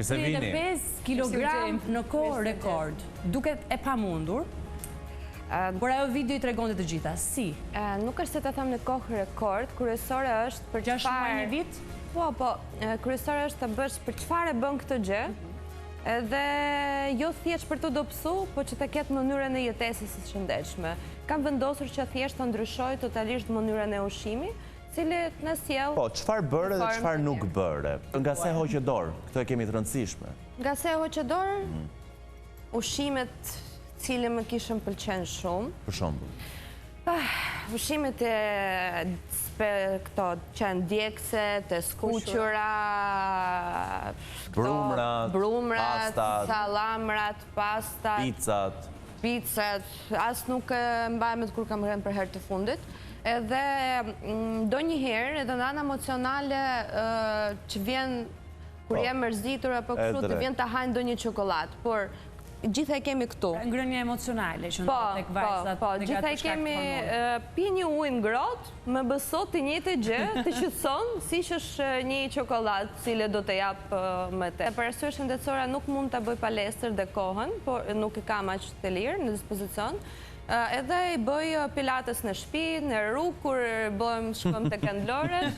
35 kilogram në kohë rekord. Duket e pamundur. Por ajo video i tregonte të gjitha. Si? Nuk është se të them në kohë rekord, kryesore është për 6 muaj një vit? Po, kryesore është të bësh për çfarë bën këtë gjë, edhe jo thjesht për të dobësu, po që të ketë mënyrën e jetesës së shëndetshme. Kam vendosur që thjesht të ndryshoj totalisht mënyrën e ushqimit, cili në sjell. Po, çfarë bëre dhe çfarë nuk bëre? Nga se hoqë dorë, këtë e kemi të rëndësishme. Nga se hoqë dorë, ushqimet cilë më kishën pëlqen shumë. Për shembull. Ushqimet e këto qenë djegëset, e skuqura, brumrat, salamrat, pastat, pizzat, asë nuk mbajmet kur kam rënë për herë të fundit. Edhe do njëherë, edhe në anë emocionale që vjen, kur jem mërzitur apo kështu, të vjen të hajnë do një qokolat, por gjitha e kemi këtu. Ngrënje emocionale që ndodh tek vajzat. Po, gjitha e kemi pi një ujë ngrohtë, më bësot të njëjtë gjë, të shqetëson, siç është një çokoladë, cile do të jap më tej. Për arsye shëndetësore nuk mund ta bëj palestër dhe kohën, por nuk e kam aq të lirë në dispozicion. Edhe i bëj pilates në shtëpi, në rrugë kur shkojmë te këndlorët.